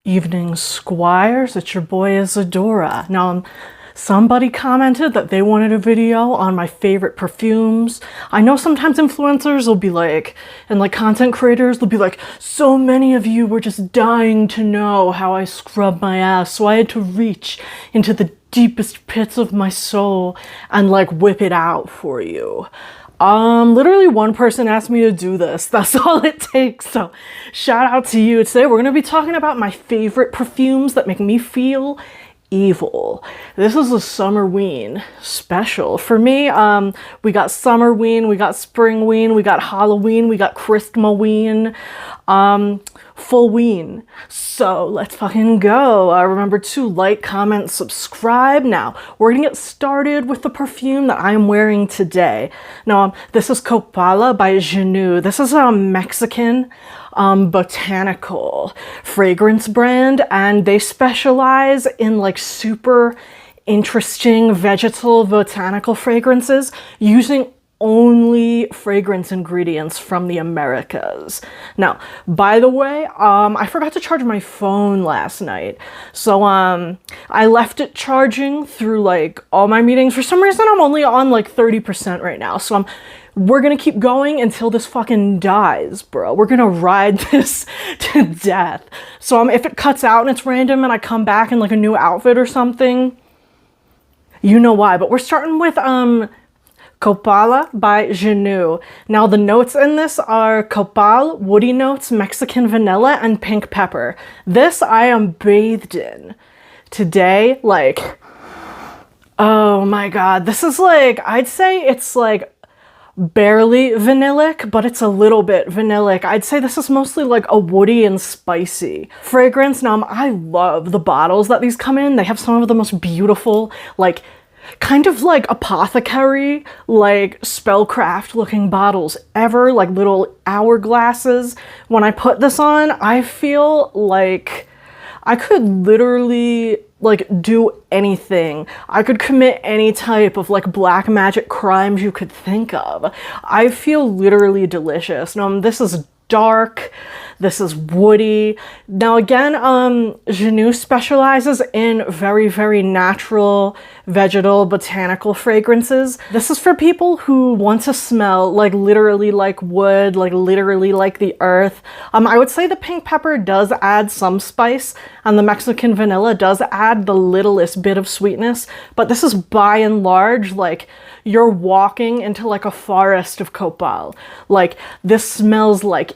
Evening Squires, it's your boy Isadora. Now, somebody commented that they wanted a video on my favorite perfumes. I know sometimes influencers will be like, and like content creators, they'll be like, so many of you were just dying to know how I scrub my ass, so I had to reach into the deepest pits of my soul and like whip it out for you. Literally one person asked me to do this. That's all it takes. So shout out to you. Today we're going to be talking about my favorite perfumes that make me feel evil. This is a Summerween special. For me, we got Summerween, we got Springween, we got Halloween, we got Christmaween, Fullween. So let's fucking go. Remember to like, comment, subscribe. Now, we're gonna get started with the perfume that I'm wearing today. Now, this is Copala by Genu. This is a Mexican botanical fragrance brand, and they specialize in like super interesting vegetal botanical fragrances using only fragrance ingredients from the Americas. Now, by the way, I forgot to charge my phone last night. So, I left it charging through like all my meetings. For some reason, I'm only on like 30% right now. So we're gonna keep going until this fucking dies, bro. We're gonna ride this to death. So, if it cuts out and it's random and I come back in like a new outfit or something, you know why. But we're starting with, Copala by Genu. Now the notes in this are copal, woody notes, Mexican vanilla, and pink pepper. This I am bathed in today. Like, oh my god. This is like, I'd say it's like barely vanillic, but it's a little bit vanillic. I'd say this is mostly like a woody and spicy fragrance. Now I love the bottles that these come in. They have some of the most beautiful, like, kind of like apothecary, like spellcraft looking bottles ever, like little hourglasses. When I put this on, I feel like I could literally like do anything. I could commit any type of like black magic crimes you could think of. I feel literally delicious. Now this is dark. This is woody. Now again, Genu specializes in very, very natural, vegetal, botanical fragrances. This is for people who want to smell like literally like wood, like literally like the earth. I would say the pink pepper does add some spice, and the Mexican vanilla does add the littlest bit of sweetness, but this is by and large like you're walking into like a forest of copal. Like this smells like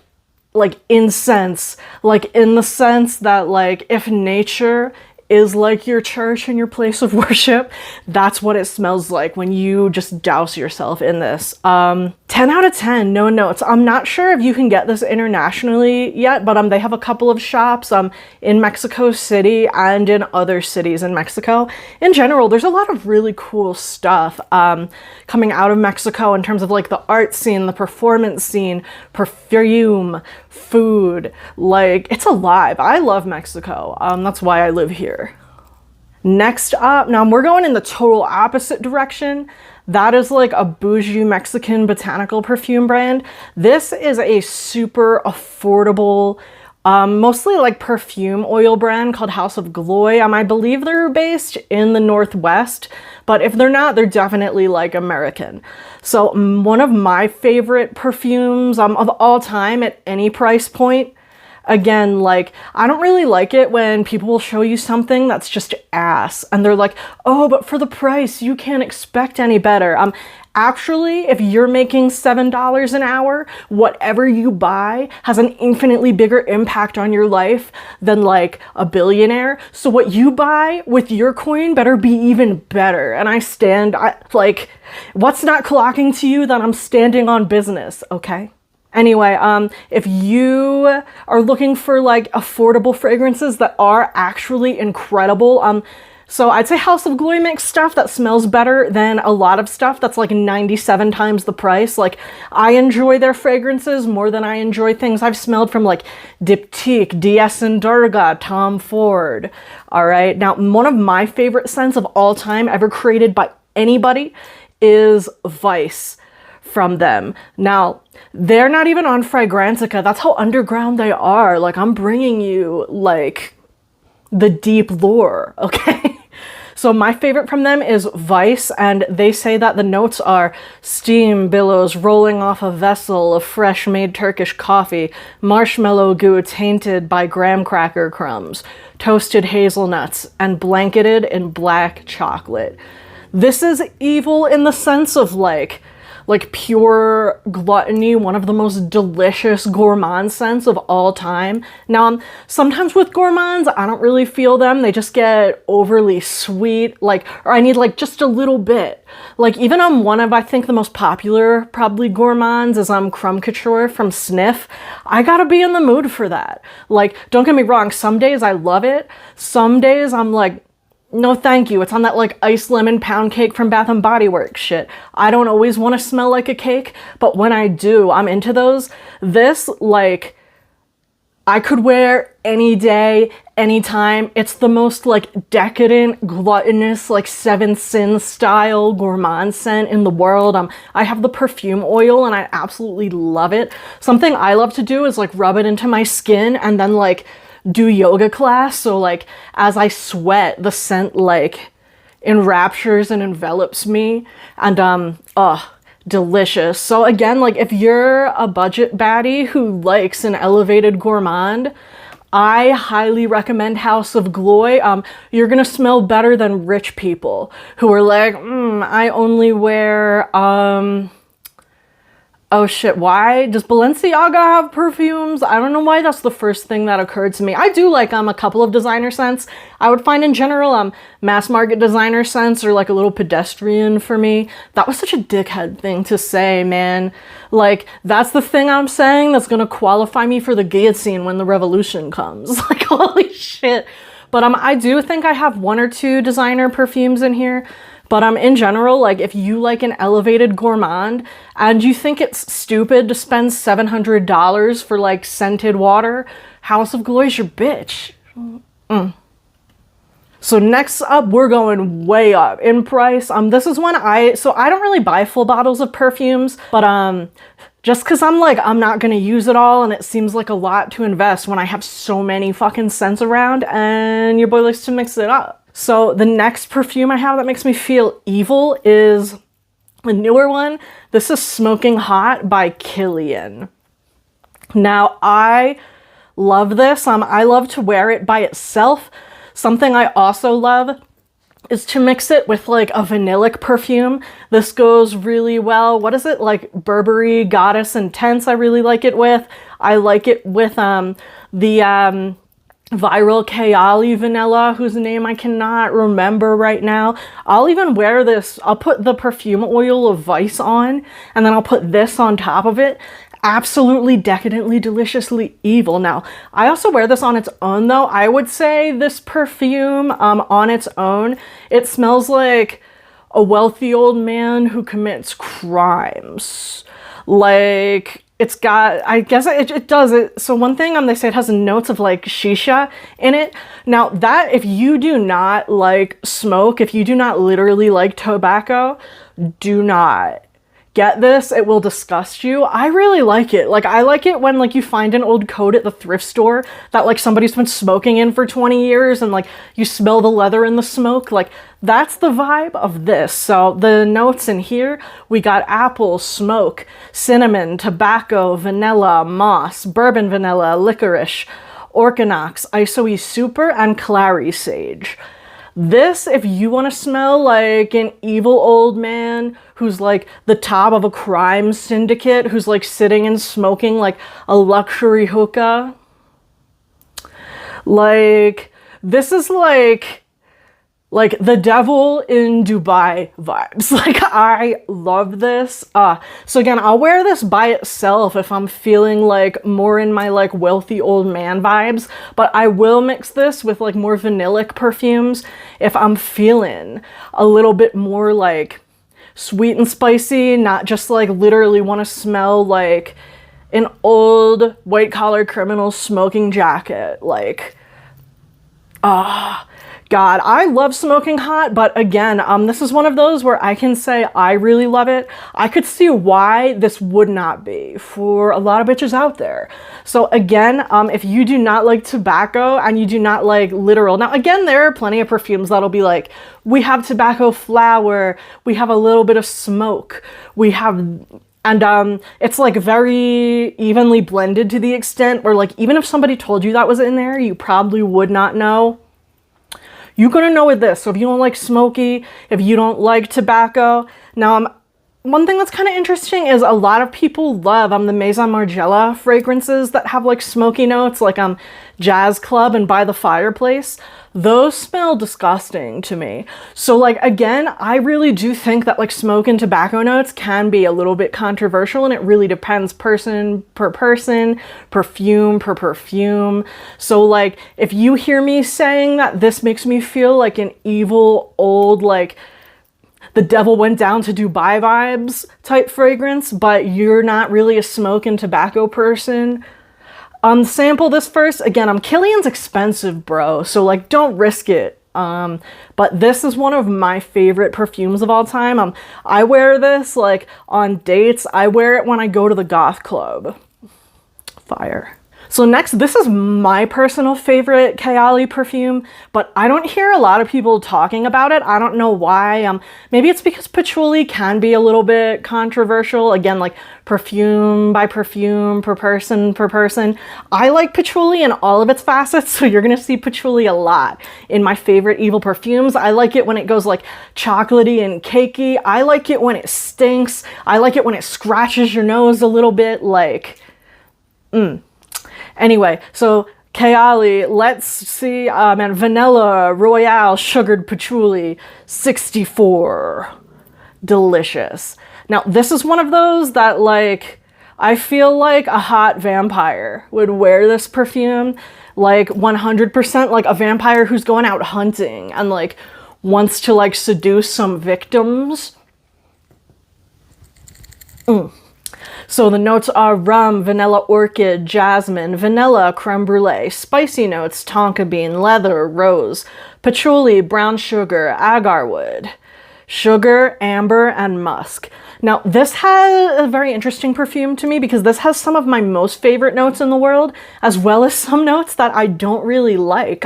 incense, like in the sense that like if nature is like your church and your place of worship, that's what it smells like when you just douse yourself in this. 10 out of 10, no notes. I'm not sure if you can get this internationally yet, but they have a couple of shops in Mexico City and in other cities in Mexico. In general, there's a lot of really cool stuff coming out of Mexico in terms of like the art scene, the performance scene, perfume, food. Like, it's alive. I love Mexico. That's why I live here. Next up, now we're going in the total opposite direction. That is like a bougie Mexican botanical perfume brand. This is a super affordable, mostly like perfume oil brand called House of Gloi. I believe they're based in the Northwest, but if they're not, they're definitely like American. So one of my favorite perfumes of all time at any price point. Again, like, I don't really like it when people will show you something that's just ass and they're like, oh, but for the price, you can't expect any better. Actually, if you're making $7 an hour, whatever you buy has an infinitely bigger impact on your life than like a billionaire. So what you buy with your coin better be even better. And like, what's not clocking to you that I'm standing on business, okay? Anyway, if you are looking for like affordable fragrances that are actually incredible, so I'd say House of Gloi makes stuff that smells better than a lot of stuff that's like 97 times the price. Like, I enjoy their fragrances more than I enjoy things I've smelled from like Diptyque, DS and Durga, Tom Ford. All right, now one of my favorite scents of all time ever created by anybody is Vice from them. Now, they're not even on Fragrantica. That's how underground they are. Like, I'm bringing you like the deep lore, okay? So my favorite from them is Vice, and they say that the notes are steam billows rolling off a vessel of fresh made Turkish coffee, marshmallow goo tainted by graham cracker crumbs, toasted hazelnuts, and blanketed in black chocolate. This is evil in the sense of like pure gluttony, one of the most delicious gourmand scents of all time. Now, sometimes with gourmands, I don't really feel them. They just get overly sweet, or I need just a little bit. Even on one of, I think, the most popular probably gourmands is Crumb Couture from Sniff. I gotta be in the mood for that. Don't get me wrong, some days I love it. Some days I'm like, no thank you. It's on that iced lemon pound cake from Bath & Body Works shit. I don't always want to smell like a cake, but when I do, I'm into those. This, I could wear any day, anytime. It's the most decadent, gluttonous, Seven Sins style gourmand scent in the world. I have the perfume oil and I absolutely love it. Something I love to do is rub it into my skin and then do yoga class, so as I sweat, the scent enraptures and envelops me, and delicious. So again, if you're a budget baddie who likes an elevated gourmand, I highly recommend House of Gloi. You're gonna smell better than rich people who are I only wear oh shit, why? Does Balenciaga have perfumes? I don't know why that's the first thing that occurred to me. I do a couple of designer scents. I would find in general mass market designer scents are a little pedestrian for me. That was such a dickhead thing to say, man. That's the thing I'm saying that's gonna qualify me for the guillotine when the revolution comes. Holy shit. But I do think I have one or two designer perfumes in here. But in general, if you like an elevated gourmand and you think it's stupid to spend $700 for scented water, House of Gloi is your bitch. So next up, we're going way up in price. This is one I don't really buy full bottles of perfumes, but just cause I'm not gonna use it all and it seems like a lot to invest when I have so many fucking scents around and your boy likes to mix it up. So the next perfume I have that makes me feel evil is a newer one. This is Smoking Hot by Kilian. Now, I love this. I love to wear it by itself. Something I also love is to mix it with a vanillic perfume. This goes really well. What is it? Burberry Goddess Intense, I really like it with. I like it with the viral Kayali vanilla, whose name I cannot remember right now. I'll even wear this. I'll put the perfume oil of Vice on, and then I'll put this on top of it. Absolutely decadently, deliciously evil. Now, I also wear this on its own, though. I would say this perfume, on its own, it smells like a wealthy old man who commits crimes. It's got, I guess it does it. So one thing, they say it has notes of shisha in it. Now that, if you do not smoke, if you do not literally like tobacco, do not get this. It will disgust you. I really like it. I like it when you find an old coat at the thrift store that somebody's been smoking in for 20 years and you smell the leather in the smoke. That's the vibe of this. So the notes in here, we got apple, smoke, cinnamon, tobacco, vanilla, moss, bourbon vanilla, licorice, orchinox, isoe super, and clary sage. This, if you want to smell an evil old man who's the top of a crime syndicate, who's sitting and smoking a luxury hookah, this is the devil in Dubai vibes. I love this. So again, I'll wear this by itself if I'm feeling more in my wealthy old man vibes, but I will mix this with more vanillic perfumes if I'm feeling a little bit more sweet and spicy, not just literally want to smell an old white collar criminal smoking jacket. God, I love smoking hot, but again, this is one of those where I can say I really love it. I could see why this would not be for a lot of bitches out there. So again, if you do not like tobacco and you do not like literal, now again, there are plenty of perfumes that'll be like, we have tobacco flower, we have a little bit of smoke, we have, and it's like very evenly blended to the extent where like, even if somebody told you that was in there, you probably would not know. You're gonna know with this. So if you don't like smoky, if you don't like tobacco. Now, one thing that's kind of interesting is a lot of people love the Maison Margiela fragrances that have like smoky notes, like Jazz Club and By the Fireplace. Those smell disgusting to me. So like, again, I really do think that like smoke and tobacco notes can be a little bit controversial, and it really depends person per person, perfume per perfume. So like, if you hear me saying that this makes me feel like an evil old, like the devil went down to Dubai vibes type fragrance, but you're not really a smoke and tobacco person, sample this first. Again, Kilian's expensive, bro, so like don't risk it. But this is one of my favorite perfumes of all time. I wear this like on dates. I wear it when I go to the goth club. Fire. So next, this is my personal favorite Kayali perfume, but I don't hear a lot of people talking about it. I don't know why. Maybe it's because patchouli can be a little bit controversial. Again, like perfume by perfume, per person. I like patchouli in all of its facets, so you're gonna see patchouli a lot in my favorite evil perfumes. I like it when it goes like chocolatey and cakey. I like it when it stinks. I like it when it scratches your nose a little bit, like, Anyway, so Kayali, let's see, and Vanilla Royale Sugared Patchouli 64. Delicious. Now, this is one of those that, like, I feel like a hot vampire would wear this perfume. Like, 100% like a vampire who's going out hunting and, like, wants to, like, seduce some victims. So the notes are rum, vanilla orchid, jasmine, vanilla, creme brulee, spicy notes, tonka bean, leather, rose, patchouli, brown sugar, agar wood, sugar, amber, and musk. Now, this has a very interesting perfume to me because this has some of my most favorite notes in the world, as well as some notes that I don't really like.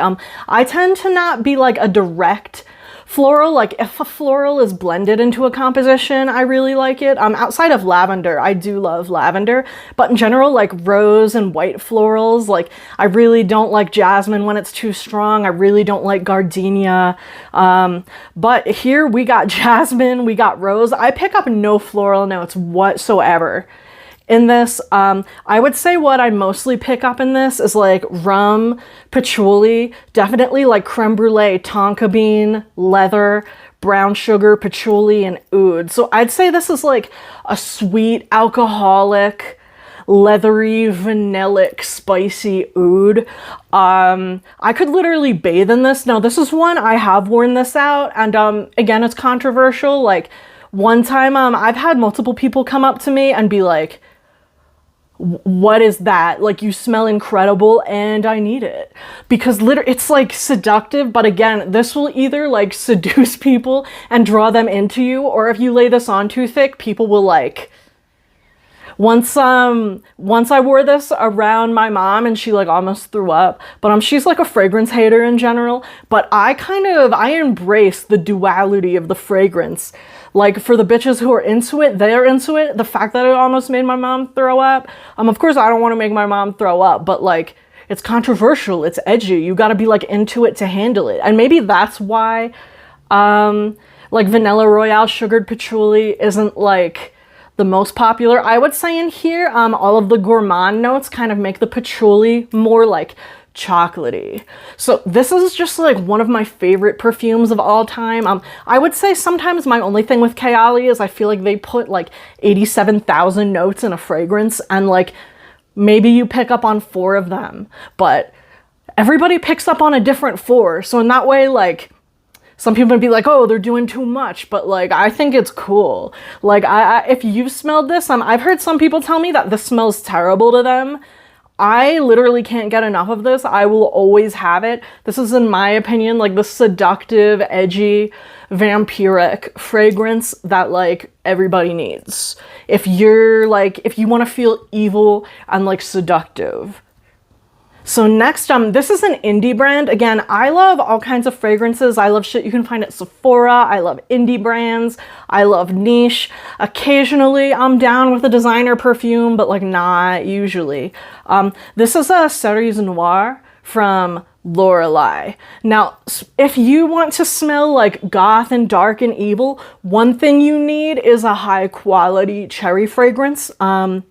I tend to not be like a direct floral. Like if a floral is blended into a composition, I really like it. Outside of lavender, I do love lavender, but in general, like rose and white florals, like I really don't like jasmine when it's too strong. I really don't like gardenia. But here we got jasmine, we got rose. I pick up no floral notes whatsoever in this. I would say what I mostly pick up in this is like rum, patchouli, definitely like creme brulee, tonka bean, leather, brown sugar, patchouli, and oud. So I'd say this is like a sweet, alcoholic, leathery, vanillic, spicy oud. I could literally bathe in this. Now, this is one I have worn this out, and again, it's controversial. Like one time, I've had multiple people come up to me and be like, what is that? Like, you smell incredible and I need it. Because literally it's like seductive, but again, this will either like seduce people and draw them into you, or if you lay this on too thick, people will like, once I wore this around my mom and she like almost threw up, but she's like a fragrance hater in general, but I embrace the duality of the fragrance. Like for the bitches who are into it, they're into it. The fact that it almost made my mom throw up. Of course I don't want to make my mom throw up, but like it's controversial, it's edgy. You got to be like into it to handle it. And maybe that's why like Vanilla Royale Sugared Patchouli isn't like the most popular. I would say in here, all of the gourmand notes kind of make the patchouli more like chocolatey. So this is just like one of my favorite perfumes of all time. I would say sometimes my only thing with Kayali is I feel like they put like 87,000 notes in a fragrance, and like maybe you pick up on 4 of them, but everybody picks up on a different 4. So in that way, like some people would be like, oh, they're doing too much, but like I think it's cool. Like if you've smelled this, I've heard some people tell me that this smells terrible to them. I literally can't get enough of this. I will always have it. This is, in my opinion, like the seductive, edgy, vampiric fragrance that like everybody needs. If you're like, if you want to feel evil and like seductive. So next, this is an indie brand. Again, I love all kinds of fragrances. I love shit you can find at Sephora. I love indie brands. I love niche. Occasionally, I'm down with a designer perfume, but like not usually. This is a Cerise Noire from Lorelei. Now, if you want to smell like goth and dark and evil, one thing you need is a high quality cherry fragrance. I've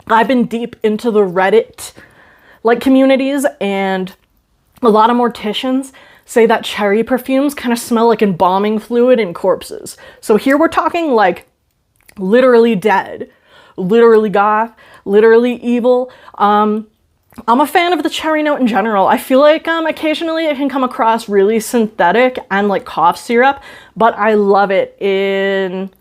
been deep into the Reddit like communities, and a lot of morticians say that cherry perfumes kind of smell like embalming fluid and corpses. So here we're talking like literally dead, literally goth, literally evil. I'm a fan of the cherry note in general. I feel like occasionally it can come across really synthetic and like cough syrup, but I love it in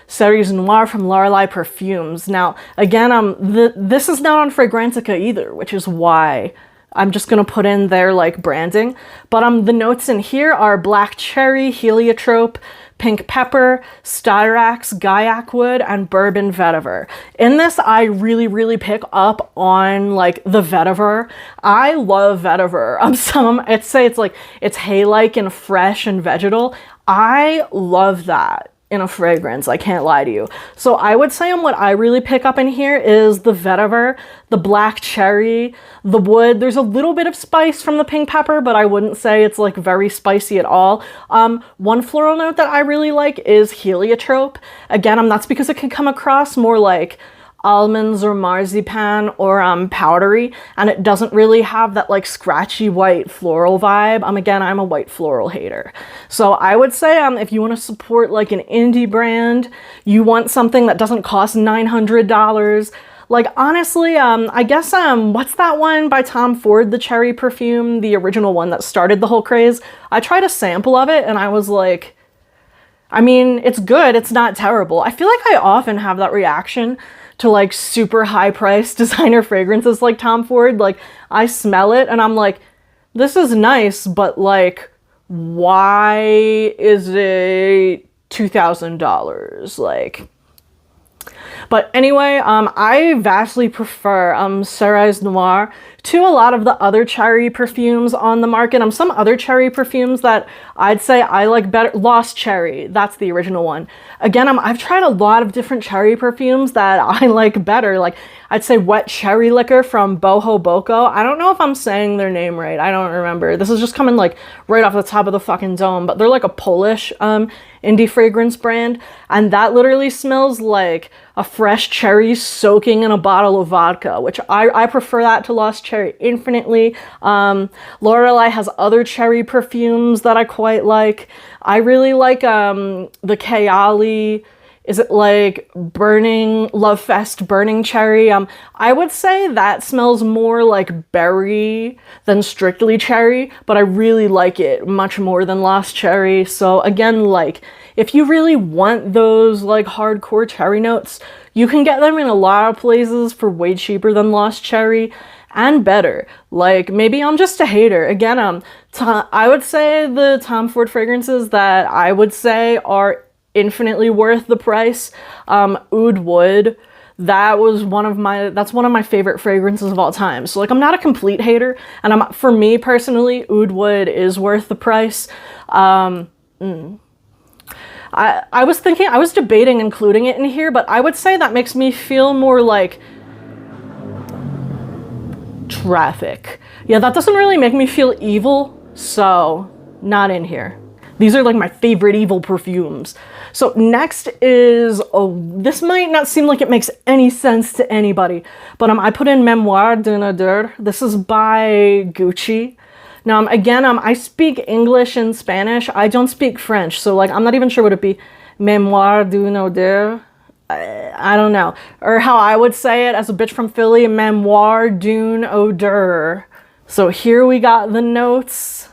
Cerise Noire from Lorelei Parfums. Now, again, this is not on Fragrantica either, which is why I'm just gonna put in their like branding. But the notes in here are black cherry, heliotrope, pink pepper, styrax, gaiac wood, and bourbon vetiver. In this, I really, really pick up on like the vetiver. I love vetiver. I'd say it's hay-like and fresh and vegetal. I love that in a fragrance, I can't lie to you. So I would say what I really pick up in here is the vetiver, the black cherry, the wood. There's a little bit of spice from the pink pepper, but I wouldn't say it's like very spicy at all. One floral note that I really like is heliotrope. Again, that's because it can come across more like almonds or marzipan or powdery, and it doesn't really have that like scratchy white floral vibe. Again, I'm a white floral hater. So I would say if you want to support like an indie brand, you want something that doesn't cost $900. Like honestly, I guess what's that one by Tom Ford, the cherry perfume, the original one that started the whole craze? I tried a sample of it and I was like, I mean, it's good, it's not terrible. I feel like I often have that reaction to like super high priced designer fragrances like Tom Ford. Like I smell it and I'm like, this is nice, but like, why is it $2,000? Like, but anyway, I vastly prefer Cerise Noire to a lot of the other cherry perfumes on the market. Some other cherry perfumes that I'd say I like better. Lost Cherry, that's the original one. Again, I've tried a lot of different cherry perfumes that I like better. Like I'd say Wet Cherry Liquor from Boho Boko. I don't know if I'm saying their name right. I don't remember. This is just coming like right off the top of the fucking dome, but they're like a Polish indie fragrance brand, and that literally smells like a fresh cherry soaking in a bottle of vodka, which I prefer that to Lost Cherry infinitely. Lorelei has other cherry perfumes that I quite like. I really like the Kayali. Is it like Love Fest Burning Cherry? I would say that smells more like berry than strictly cherry, but I really like it much more than Lost Cherry. So again, like if you really want those like hardcore cherry notes, you can get them in a lot of places for way cheaper than Lost Cherry and better. Like maybe I'm just a hater. Again, I would say the Tom Ford fragrances that I would say are infinitely worth the price. Oud Wood, that's one of my favorite fragrances of all time. So like I'm not a complete hater, and for me personally, Oud Wood is worth the price. I was debating including it in here, but I would say that makes me feel more like Traffic. Yeah, that doesn't really make me feel evil, so not in here. These are like my favorite evil perfumes. So next is, this might not seem like it makes any sense to anybody, but I put in Mémoire d'une odeur. This is by Gucci. Now, again, I speak English and Spanish. I don't speak French, so like I'm not even sure what it'd be. Mémoire d'une odeur. I don't know. Or how I would say it as a bitch from Philly, Mémoire d'une odeur. So here we got the notes.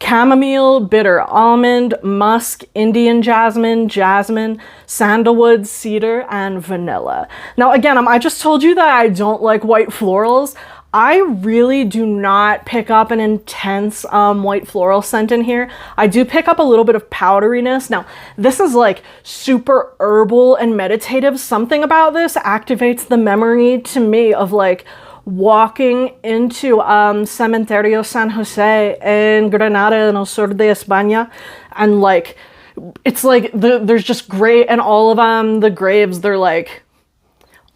chamomile, bitter almond, musk, Indian jasmine, jasmine, sandalwood, cedar, and vanilla. Now again, I just told you that I don't like white florals. I really do not pick up an intense white floral scent in here. I do pick up a little bit of powderiness. Now, this is like super herbal and meditative. Something about this activates the memory to me of like walking into Cementerio San Jose in Granada in el sur de España, and like it's like there's just great, and all of the graves, they're like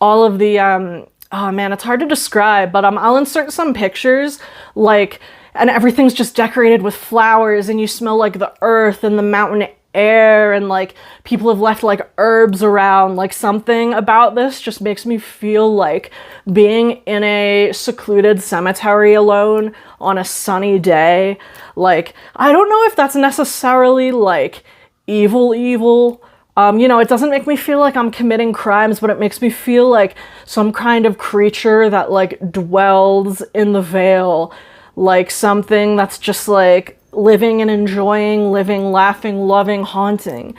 all of the oh man, it's hard to describe, but I'll insert some pictures, like, and everything's just decorated with flowers, and you smell like the earth and the mountain air, and like people have left like herbs around. Like something about this just makes me feel like being in a secluded cemetery alone on a sunny day. Like, I don't know if that's necessarily like evil, you know, it doesn't make me feel like I'm committing crimes, but it makes me feel like some kind of creature that like dwells in the veil, like something that's just like living and enjoying, living, laughing, loving, haunting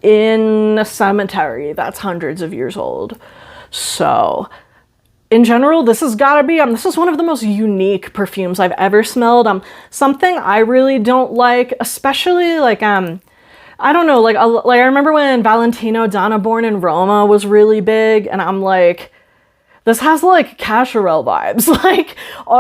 in a cemetery that's hundreds of years old. So in general, this has got to be, this is one of the most unique perfumes I've ever smelled. Something I really don't like, especially like, I don't know, like I remember when Valentino Donna Born in Roma was really big, and I'm like, this has like Cacharel vibes. Like,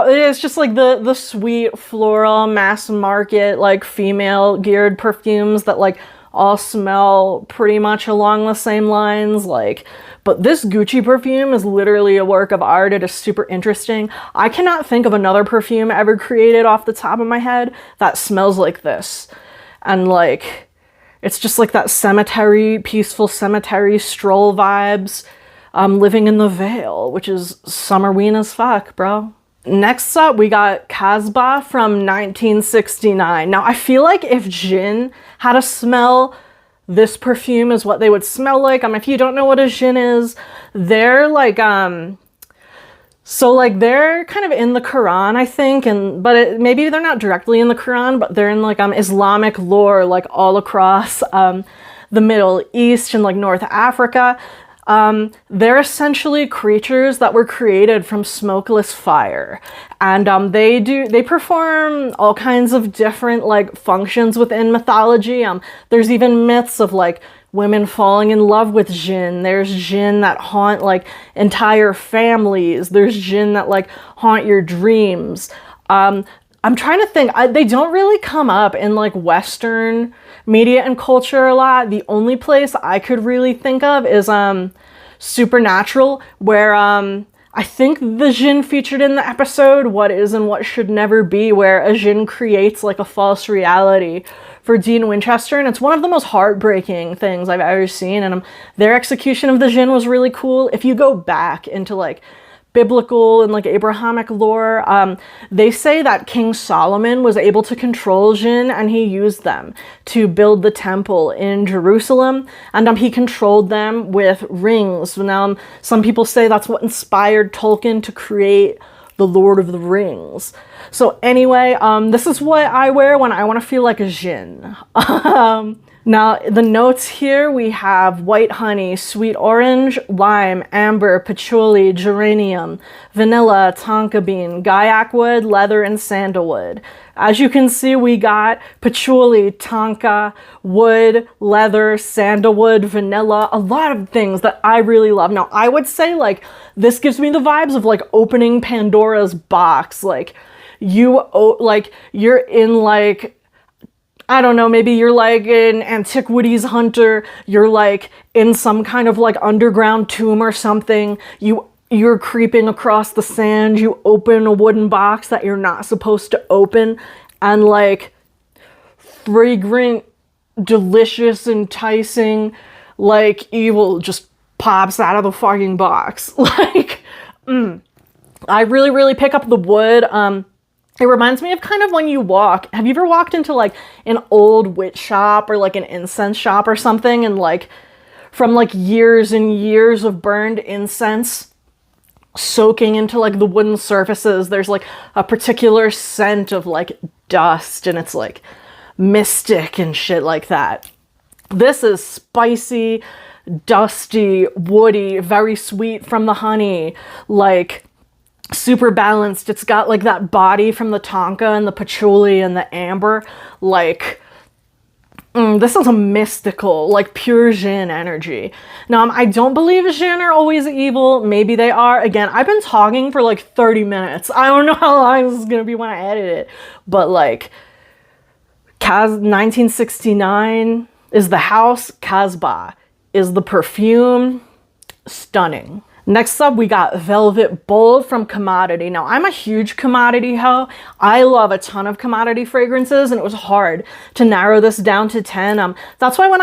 it's just like the sweet floral mass market, like female geared perfumes that like all smell pretty much along the same lines. Like, but this Gucci perfume is literally a work of art. It is super interesting. I cannot think of another perfume ever created off the top of my head that smells like this. And like, it's just like that cemetery, peaceful cemetery stroll vibes, living in the Vale, which is Summerween as fuck, bro. Next up, we got Casbah from 1969. Now, I feel like if gin had a smell, this perfume is what they would smell like. If you don't know what a gin is, they're like, so like they're kind of in the Quran, I think, but maybe they're not directly in the Quran, but they're in like Islamic lore, like all across the Middle East and like North Africa. They're essentially creatures that were created from smokeless fire, and they perform all kinds of different like functions within mythology. There's even myths of like women falling in love with jinn. There's jinn that haunt like entire families. There's jinn that like haunt your dreams. I'm trying to think. They don't really come up in like Western media and culture a lot. The only place I could really think of is Supernatural, where I think the jinn featured in the episode What Is and What Should Never Be, where a jinn creates like a false reality for Dean Winchester, and it's one of the most heartbreaking things I've ever seen, and their execution of the jinn was really cool. If you go back into like biblical and like Abrahamic lore, they say that King Solomon was able to control jinn, and he used them to build the temple in Jerusalem, and he controlled them with rings. Now, some people say that's what inspired Tolkien to create the Lord of the Rings. So anyway, this is what I wear when I want to feel like a jinn. Now, the notes here, we have white honey, sweet orange, lime, amber, patchouli, geranium, vanilla, tonka bean, gaiac wood, leather, and sandalwood. As you can see, we got patchouli, tonka, wood, leather, sandalwood, vanilla, a lot of things that I really love. Now, I would say like this gives me the vibes of like opening Pandora's box. Like you're in like, I don't know, maybe you're like an antiquities hunter, you're like in some kind of like underground tomb or something, you're creeping across the sand, you open a wooden box that you're not supposed to open, and like fragrant, delicious, enticing, like evil just pops out of the fucking box. Like, I really pick up the wood. It reminds me of kind of when you walk. Have you ever walked into like an old witch shop or like an incense shop or something, and like from like years and years of burned incense, soaking into like the wooden surfaces. There's like a particular scent of like dust, and it's like mystic and shit like that. This is spicy, dusty, woody, very sweet from the honey, like super balanced. It's got like that body from the tonka and the patchouli and the amber. Like, this is a mystical, like pure Jinn energy. Now, I don't believe Jinn are always evil. Maybe they are. Again, I've been talking for like 30 minutes. I don't know how long this is going to be when I edit it. But like, 1969 is the house. Casbah is the perfume. Stunning. Next up, we got Velvet Bold from Commodity. Now, I'm a huge commodity hoe. I love a ton of commodity fragrances, and it was hard to narrow this down to 10. That's why when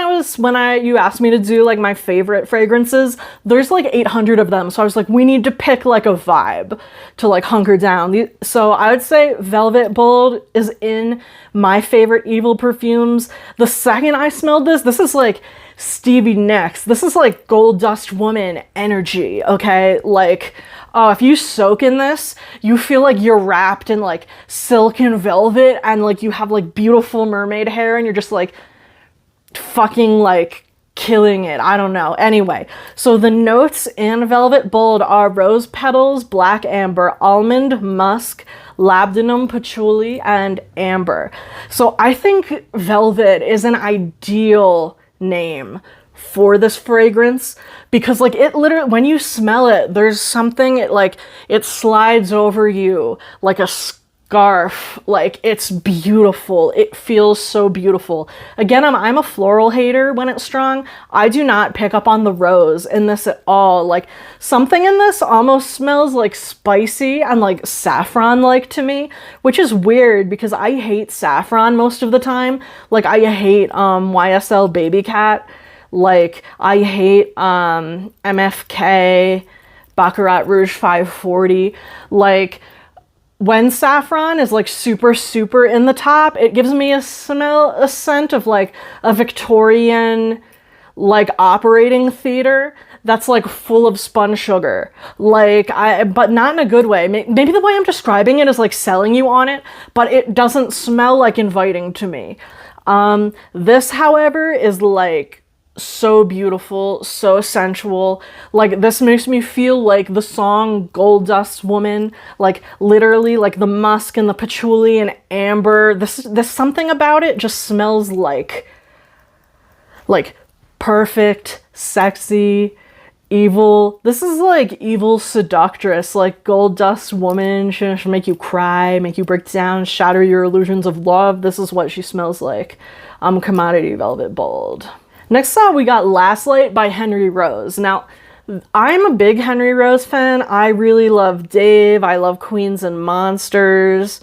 you asked me to do like my favorite fragrances, there's like 800 of them. So I was like, we need to pick like a vibe to like hunker down. So I would say Velvet Bold is in my favorite evil perfumes. The second I smelled this is like Stevie Nicks. This is like Gold Dust Woman energy, okay? Like, if you soak in this, you feel like you're wrapped in like silk and velvet, and like you have like beautiful mermaid hair, and you're just like fucking like killing it. I don't know. Anyway, so the notes in Velvet Bold are rose petals, black amber, almond, musk, labdanum, patchouli, and amber. So I think Velvet is an ideal name for this fragrance, because like it literally, when you smell it, there's something, it slides over you like a scarf. Like, it's beautiful. It feels so beautiful. Again, I'm a floral hater when it's strong. I do not pick up on the rose in this at all. Like, something in this almost smells like spicy and like saffron like to me, which is weird because I hate saffron most of the time. Like, I hate YSL Baby Cat. Like, I hate MFK, Baccarat Rouge 540. Like, when saffron is like super, super in the top, it gives me a scent of like a Victorian, like, operating theater that's like full of spun sugar. Like, but not in a good way. Maybe the way I'm describing it is like selling you on it, but it doesn't smell like inviting to me. This, however, is like so beautiful, so sensual. Like, this makes me feel like the song Gold Dust Woman, like literally like the musk and the patchouli and amber. This something about it just smells like perfect, sexy, evil. This is like evil seductress, like Gold Dust Woman. She'll make you cry, make you break down, shatter your illusions of love. This is what she smells like. Commodity Velvet Bold. Next up, we got Last Light by Henry Rose. Now, I'm a big Henry Rose fan. I really love Dave. I love Queens and Monsters.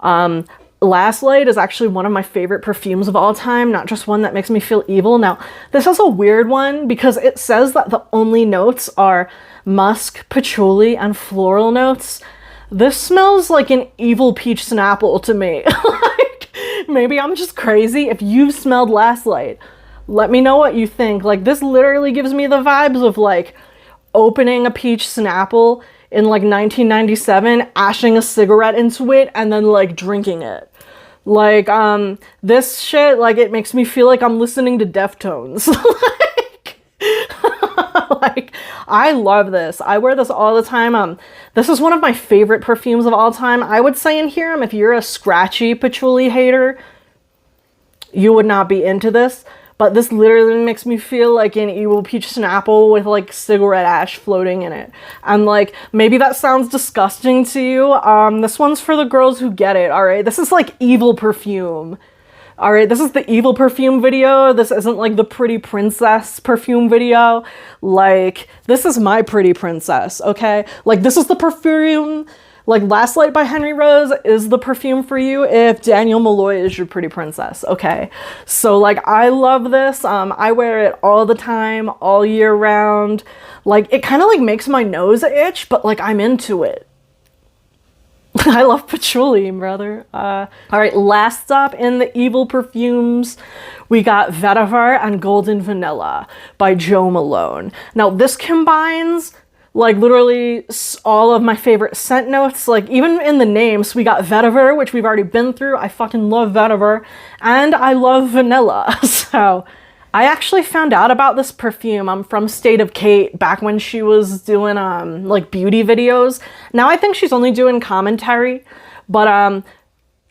Last Light is actually one of my favorite perfumes of all time, not just one that makes me feel evil. Now, this is a weird one because it says that the only notes are musk, patchouli, and floral notes. This smells like an evil peach snapple to me. Like, maybe I'm just crazy. If you've smelled Last Light, let me know what you think. Like, this literally gives me the vibes of like opening a peach snapple in like 1997, ashing a cigarette into it, and then like drinking it. Like, this shit, like, it makes me feel like I'm listening to Deftones. Like, I love this. I wear this all the time. This is one of my favorite perfumes of all time. I would say in here, if you're a scratchy patchouli hater, you would not be into this. But this literally makes me feel like an evil peach snapple with like cigarette ash floating in it. And like, maybe that sounds disgusting to you. This one's for the girls who get it, all right? This is like evil perfume. All right, this is the evil perfume video. This isn't like the pretty princess perfume video. Like, this is my pretty princess, okay? Like, this is the perfume. Like, Last Light by Henry Rose is the perfume for you if Daniel Malloy is your pretty princess, okay? So, like, I love this. I wear it all the time, all year round. Like, it kind of, like, makes my nose itch, but, like, I'm into it. I love patchouli, brother. All right, last stop in the evil perfumes, we got Vetiver and Golden Vanilla by Jo Malone. Now, this combines Like literally all of my favorite scent notes, like even in the names, we got vetiver, which we've already been through. I fucking love vetiver, and I love vanilla. So I actually found out about this perfume from State of Kate back when she was doing like beauty videos. Now I think she's only doing commentary, but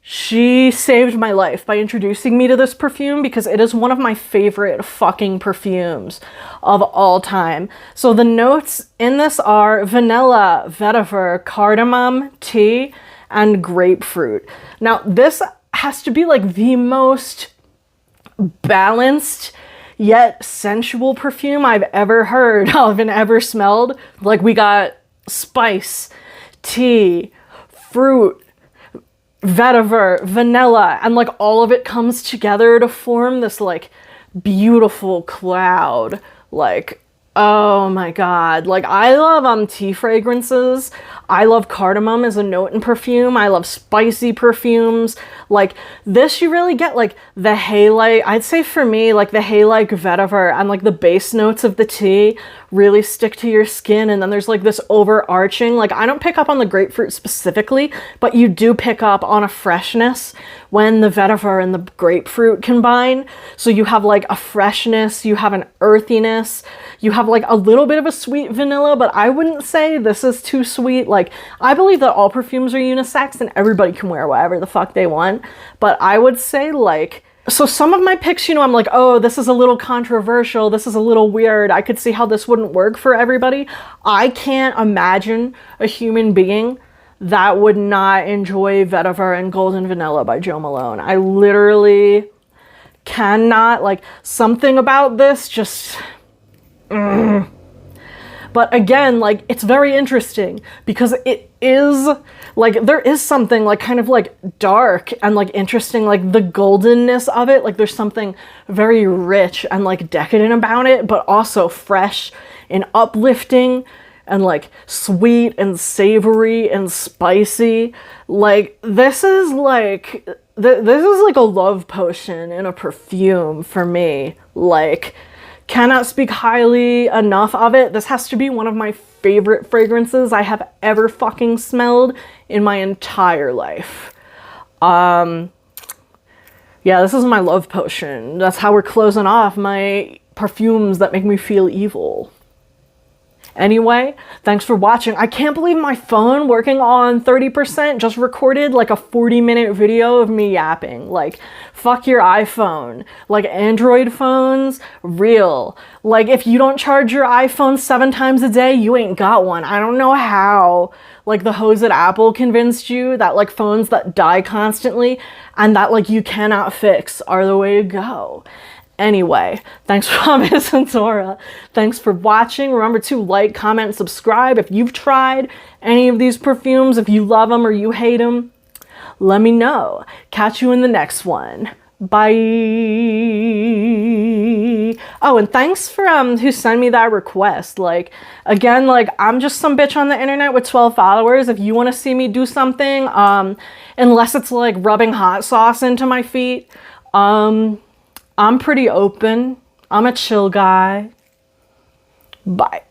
she saved my life by introducing me to this perfume because it is one of my favorite fucking perfumes of all time. So the notes in this are vanilla, vetiver, cardamom, tea, and grapefruit. Now this has to be like the most balanced yet sensual perfume I've ever heard of and ever smelled. Like we got spice, tea, fruit, vetiver, vanilla, and like all of it comes together to form this like beautiful cloud. Like, oh my god, like I love tea fragrances. I love cardamom as a note in perfume. I love spicy perfumes. Like this, you really get like the halite. I'd say for me, like the halite vetiver and like the base notes of the tea really stick to your skin, and then there's like this overarching, like I don't pick up on the grapefruit specifically, but you do pick up on a freshness when the vetiver and the grapefruit combine. So you have like a freshness, you have an earthiness, you have like a little bit of a sweet vanilla, but I wouldn't say this is too sweet. Like I believe that all perfumes are unisex and everybody can wear whatever the fuck they want, but I would say like, so some of my picks, you know, I'm like, oh, this is a little controversial, this is a little weird, I could see how this wouldn't work for everybody. I can't imagine a human being that would not enjoy Vetiver and Golden Vanilla by Jo Malone. I literally cannot, like, something about this just... But again, like, it's very interesting because it is, like, there is something, like, kind of, like, dark and, like, interesting, like, the goldenness of it. Like, there's something very rich and, like, decadent about it, but also fresh and uplifting and, like, sweet and savory and spicy. Like, this is, like, this is, like, a love potion in a perfume for me. Like... Cannot speak highly enough of it. This has to be one of my favorite fragrances I have ever fucking smelled in my entire life. Yeah, this is my love potion. That's how we're closing off my perfumes that make me feel evil. Anyway, thanks for watching. I can't believe my phone working on 30% just recorded like a 40-minute video of me yapping. Like, fuck your iPhone. Like, Android phones, real. Like, if you don't charge your iPhone 7 times a day, you ain't got one. I don't know how, like, the hoes at Apple convinced you that, like, phones that die constantly and that, like, you cannot fix are the way to go. Anyway, thanks for Miss Dora. Thanks for watching. Remember to like, comment, and subscribe if you've tried any of these perfumes. If you love them or you hate them, let me know. Catch you in the next one. Bye. Oh, and thanks for who sent me that request. Like, again, like, I'm just some bitch on the internet with 12 followers. If you want to see me do something, unless it's like rubbing hot sauce into my feet, I'm pretty open. I'm a chill guy. Bye.